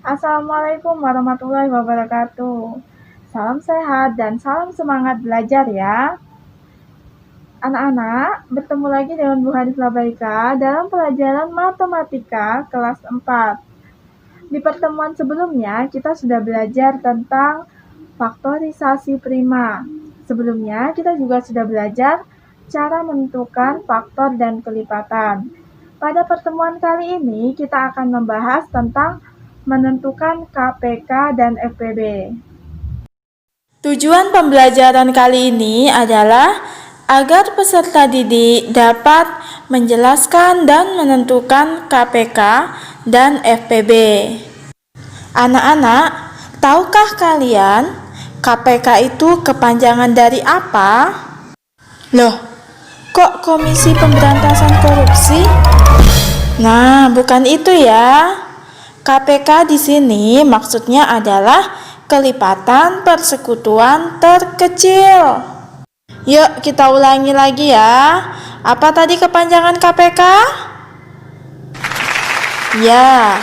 Assalamualaikum warahmatullahi wabarakatuh. Salam sehat dan salam semangat belajar ya. Anak-anak, bertemu lagi dengan Bu Hanif Labaika dalam pelajaran matematika kelas 4. Di pertemuan sebelumnya, kita sudah belajar tentang faktorisasi prima. Sebelumnya, kita juga sudah belajar cara menentukan faktor dan kelipatan. Pada pertemuan kali ini, kita akan membahas tentang menentukan KPK dan FPB. Tujuan pembelajaran kali ini adalah agar peserta didik dapat menjelaskan dan menentukan KPK dan FPB. Anak-anak, tahukah kalian KPK itu kepanjangan dari apa? Loh, kok Komisi Pemberantasan Korupsi? Nah, bukan itu ya. KPK di sini maksudnya adalah kelipatan persekutuan terkecil. Yuk kita ulangi lagi ya. Apa tadi kepanjangan KPK? Ya,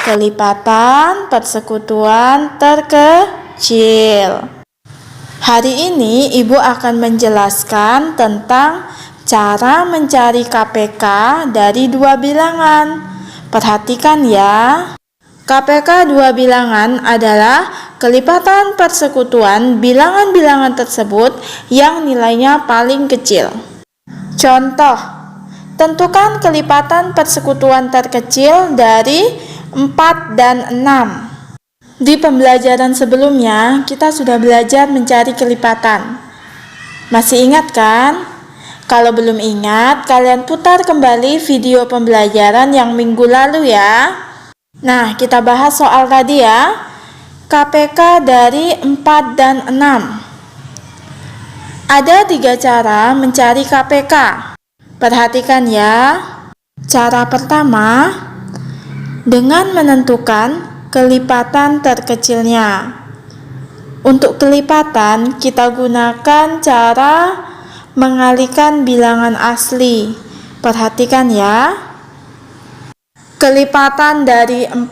kelipatan persekutuan terkecil. Hari ini Ibu akan menjelaskan tentang cara mencari KPK dari dua bilangan. Perhatikan ya. KPK dua bilangan adalah kelipatan persekutuan bilangan-bilangan tersebut yang nilainya paling kecil. Contoh, tentukan kelipatan persekutuan terkecil dari 4 dan 6. Di pembelajaran sebelumnya, kita sudah belajar mencari kelipatan. Masih ingat kan? Kalau belum ingat, kalian putar kembali video pembelajaran yang minggu lalu ya. Nah, kita bahas soal tadi ya. KPK dari 4 dan 6. Ada 3 cara mencari KPK. Perhatikan ya. Cara pertama, dengan menentukan kelipatan terkecilnya. Untuk kelipatan, kita gunakan cara mengalihkan bilangan asli. Perhatikan ya. Kelipatan dari 4.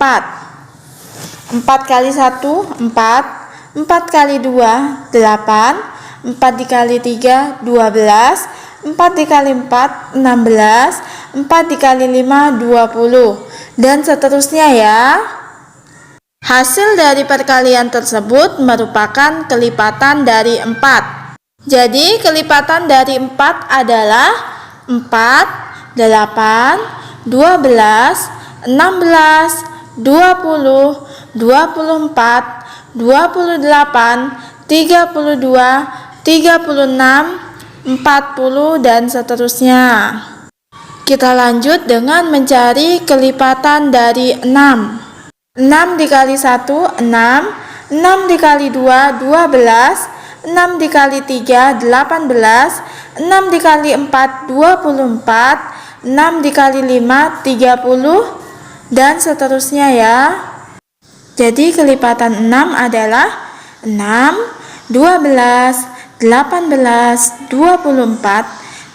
4 kali 1, 4. 4 kali 2, 8. 4 dikali 3, 12. 4 dikali 4, 16. 4 dikali 5, 20. Dan seterusnya ya. Hasil dari perkalian tersebut merupakan kelipatan dari 4. Jadi kelipatan dari 4 adalah 4, 8, 12, 16, 20, 24, 28, 32, 36, 40, dan seterusnya. Kita lanjut dengan mencari kelipatan dari 6. 6 dikali 1, 6. 6 dikali 2, 12. 6 dikali 3, 18. 6 dikali 4, 24. 6 dikali 5, 30. Dan seterusnya ya. Jadi kelipatan 6 adalah 6, 12, 18, 24,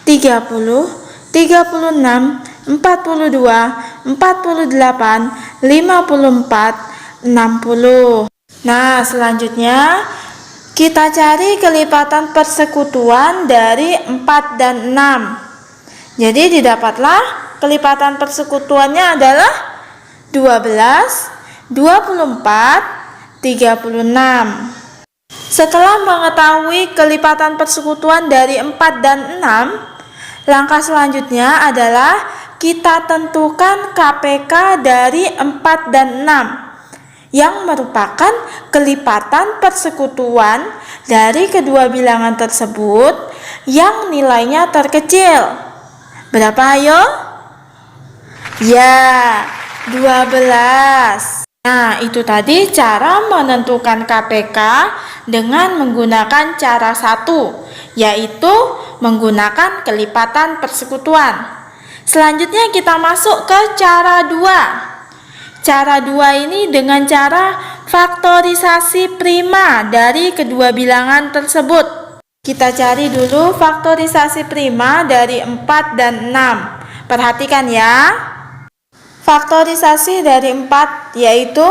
30, 36, 42, 48, 54, 60. Nah, selanjutnya kita cari kelipatan persekutuan dari 4 dan 6. Jadi didapatlah kelipatan persekutuannya adalah 12, 24, 36. Setelah mengetahui kelipatan persekutuan dari 4 dan 6, langkah selanjutnya adalah kita tentukan KPK dari 4 dan 6 yang merupakan kelipatan persekutuan dari kedua bilangan tersebut yang nilainya terkecil. Berapa ayo? Ya, 12. Nah, itu tadi cara menentukan KPK dengan menggunakan cara satu, yaitu menggunakan kelipatan persekutuan. Selanjutnya kita masuk ke cara 2. Cara 2 ini dengan cara faktorisasi prima dari kedua bilangan tersebut. Kita cari dulu faktorisasi prima dari 4 dan 6. Perhatikan ya. Faktorisasi dari 4 yaitu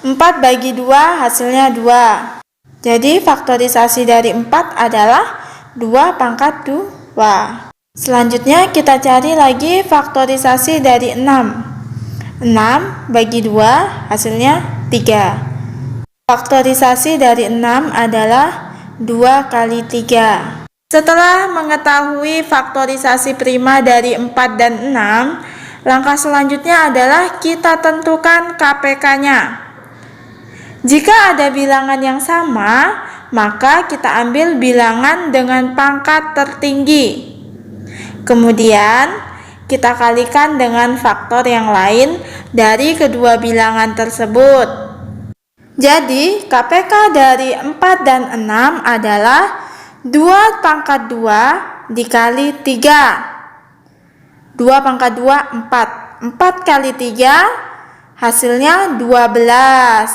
4 bagi 2 hasilnya 2. Jadi faktorisasi dari 4 adalah 2 pangkat 2. Selanjutnya kita cari lagi faktorisasi dari 6. 6 bagi 2 hasilnya 3. Faktorisasi dari 6 adalah 2 kali 3. Setelah mengetahui faktorisasi prima dari 4 dan 6, langkah selanjutnya adalah kita tentukan KPK-nya. Jika ada bilangan yang sama, maka kita ambil bilangan dengan pangkat tertinggi. Kemudian, kita kalikan dengan faktor yang lain dari kedua bilangan tersebut. Jadi, KPK dari 4 dan 6 adalah 2 pangkat 2 dikali 3. 2 pangkat 2, 4. 4 kali 3, hasilnya 12.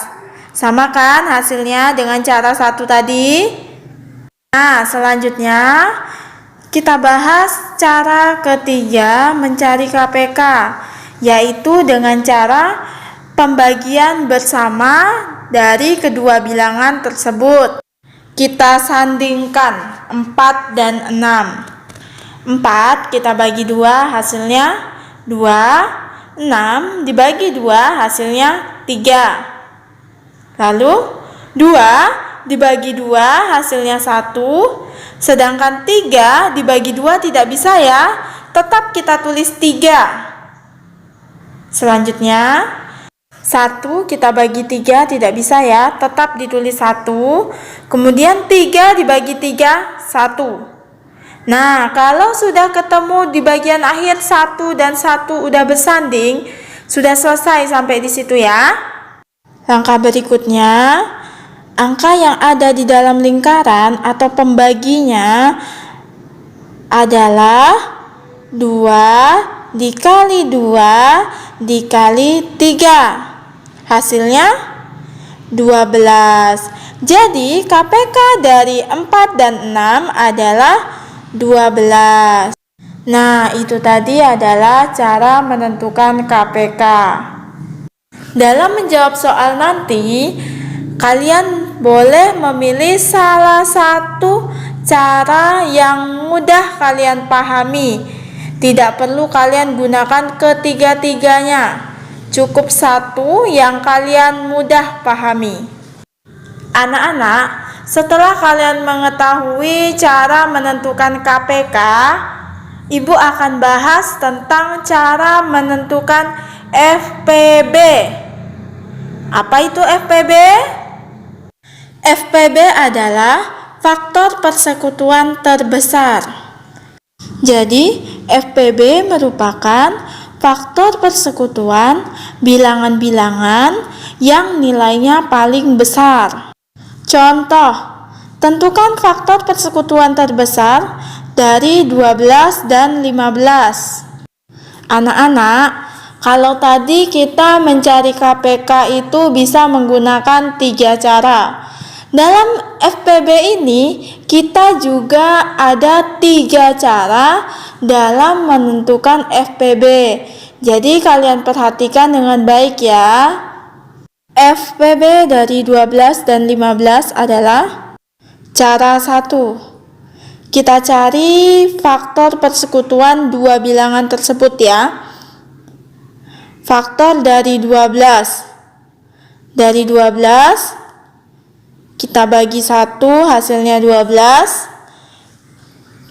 Sama kan hasilnya dengan cara satu tadi? Nah, selanjutnya kita bahas cara ketiga mencari KPK, yaitu dengan cara pembagian bersama dari kedua bilangan tersebut. Kita sandingkan 4 dan 6. 4 kita bagi 2 hasilnya 2. 6 dibagi 2 hasilnya 3. Lalu 2 dibagi 2 hasilnya 1. Sedangkan 3 dibagi 2 tidak bisa ya, tetap kita tulis 3. Selanjutnya 1 kita bagi 3 tidak bisa ya, tetap ditulis 1. Kemudian 3 dibagi 3 1. Nah, kalau sudah ketemu di bagian akhir 1 dan 1 udah bersanding, sudah selesai sampai di situ ya. Langkah berikutnya, angka yang ada di dalam lingkaran atau pembaginya adalah 2 dikali 2 dikali 3. Hasilnya 12. Jadi KPK dari 4 dan 6 adalah 12. Nah, itu tadi adalah cara menentukan KPK. Dalam menjawab soal nanti, kalian boleh memilih salah satu cara yang mudah kalian pahami. Tidak perlu kalian gunakan ketiga-tiganya. Cukup satu yang kalian mudah pahami. Anak-anak, setelah kalian mengetahui cara menentukan KPK, Ibu akan bahas tentang cara menentukan FPB. Apa itu FPB? FPB adalah faktor persekutuan terbesar. Jadi, FPB merupakan faktor persekutuan bilangan-bilangan yang nilainya paling besar. Contoh, tentukan faktor persekutuan terbesar dari 12 dan 15. Anak-anak, kalau tadi kita mencari KPK itu bisa menggunakan 3 cara. Dalam FPB ini, kita juga ada 3 cara dalam menentukan FPB. Jadi kalian perhatikan dengan baik ya. FPB dari 12 dan 15 adalah cara 1. Kita cari faktor persekutuan dua bilangan tersebut ya. Faktor dari 12. Dari 12 kita bagi 1 hasilnya 12.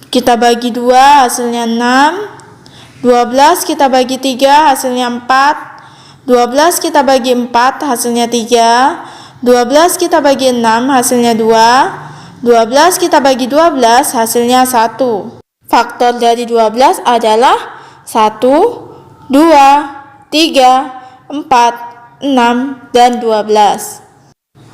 Kita bagi 2 hasilnya 6. 12 kita bagi 3 hasilnya 4. 12 kita bagi 4 hasilnya 3. 12 kita bagi 6 hasilnya 2. 12 kita bagi 12 hasilnya 1. Faktor dari 12 adalah 1, 2. 3, 4, 6, dan 12.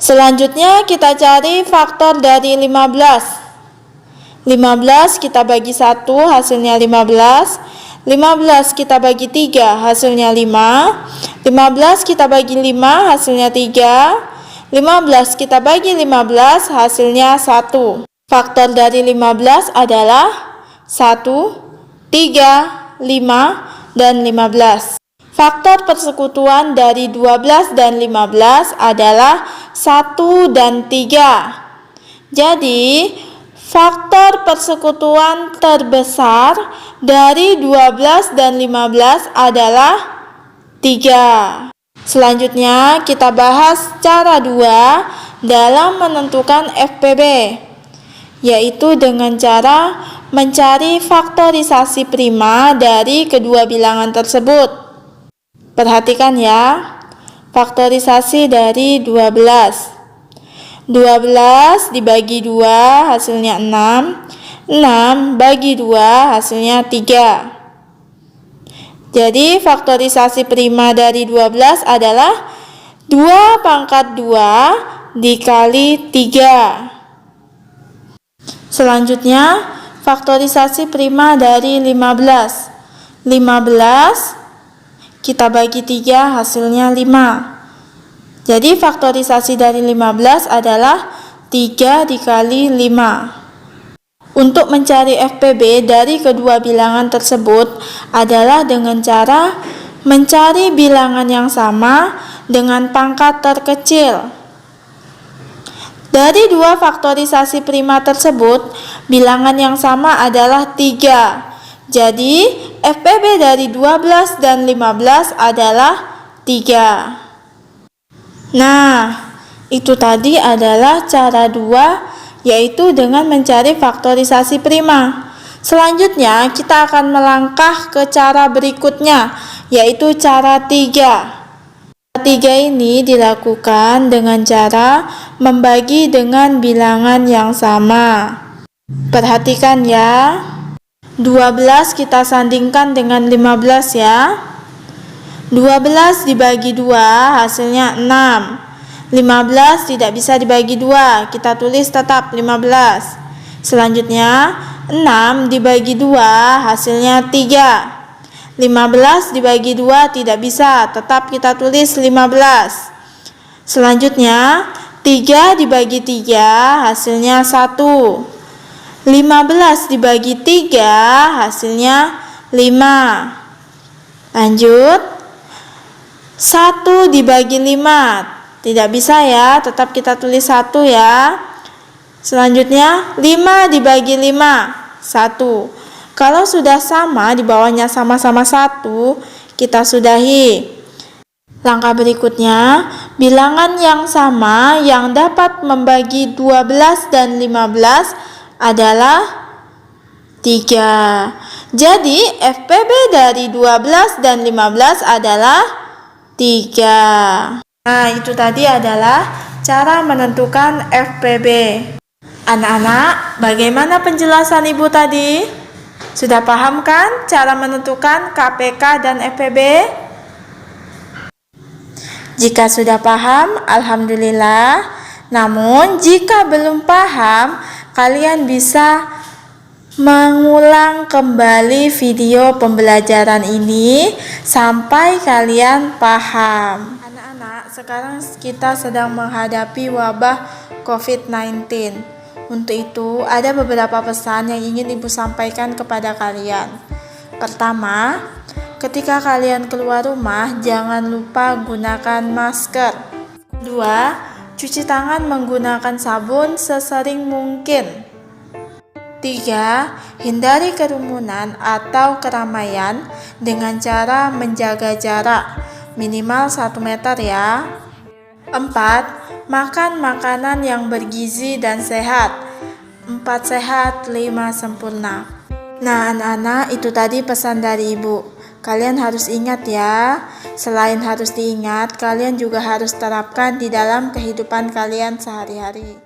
Selanjutnya kita cari faktor dari 15. 15 kita bagi 1 hasilnya 15. 15 kita bagi 3 hasilnya 5. 15 kita bagi 5 hasilnya 3. 15 kita bagi 15 hasilnya 1. Faktor dari 15 adalah 1, 3, 5, dan 15. Faktor persekutuan dari 12 dan 15 adalah 1 dan 3. Jadi, faktor persekutuan terbesar dari 12 dan 15 adalah 3. Selanjutnya, kita bahas cara 2 dalam menentukan FPB, yaitu dengan cara mencari faktorisasi prima dari kedua bilangan tersebut. Perhatikan ya, faktorisasi dari 12. 12 dibagi 2 hasilnya 6. 6 bagi 2 hasilnya 3. Jadi faktorisasi prima dari 12 adalah 2 pangkat 2 dikali 3. Selanjutnya, faktorisasi prima dari 15. 15 kita bagi 3 hasilnya 5. Jadi faktorisasi dari 15 adalah 3 dikali 5. Untuk mencari FPB dari kedua bilangan tersebut adalah dengan cara mencari bilangan yang sama dengan pangkat terkecil. Dari dua faktorisasi prima tersebut, bilangan yang sama adalah 3. Jadi, FPB dari 12 dan 15 adalah 3. Nah, itu tadi adalah cara 2, yaitu dengan mencari faktorisasi prima. Selanjutnya, kita akan melangkah ke cara berikutnya, yaitu cara 3. Cara 3 ini dilakukan dengan cara membagi dengan bilangan yang sama. Perhatikan ya. 12 kita sandingkan dengan 15 ya. 12 dibagi 2 hasilnya 6. 15 tidak bisa dibagi 2, kita tulis tetap 15. Selanjutnya 6 dibagi 2 hasilnya 3. 15 dibagi 2 tidak bisa, tetap kita tulis 15. Selanjutnya 3 dibagi 3 hasilnya 1. 15 dibagi 3 hasilnya 5. Lanjut, 1 dibagi 5 tidak bisa ya, tetap kita tulis 1 ya. Selanjutnya 5 dibagi 5 1. Kalau sudah sama, di bawahnya sama-sama 1, kita sudahi. Langkah berikutnya, bilangan yang sama yang dapat membagi 12 dan 15 adalah 3. Jadi FPB dari 12 dan 15 adalah 3. Nah, itu tadi adalah cara menentukan FPB. Anak-anak, bagaimana penjelasan Ibu tadi? Sudah paham kan cara menentukan KPK dan FPB? Jika sudah paham, alhamdulillah. Namun, jika belum paham, kalian bisa mengulang kembali video pembelajaran ini sampai kalian paham. Sekarang kita sedang menghadapi wabah COVID-19. Untuk itu, ada beberapa pesan yang ingin Ibu sampaikan kepada kalian. Pertama, ketika kalian keluar rumah, jangan lupa gunakan masker. Kedua, cuci tangan menggunakan sabun sesering mungkin. 3. Hindari kerumunan atau keramaian dengan cara menjaga jarak minimal 1 meter ya. 4. Makan makanan yang bergizi dan sehat. 4 sehat, 5 sempurna. Nah anak-anak, itu tadi pesan dari Ibu. Kalian harus ingat ya. Selain harus diingat, kalian juga harus terapkan di dalam kehidupan kalian sehari-hari.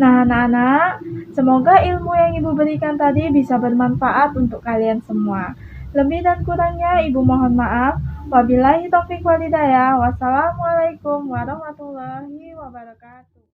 Nah anak-anak, semoga ilmu yang Ibu berikan tadi bisa bermanfaat untuk kalian semua. Lebih dan kurangnya Ibu mohon maaf. Wabillahi taufiq walhidayah. Wassalamualaikum warahmatullahi wabarakatuh.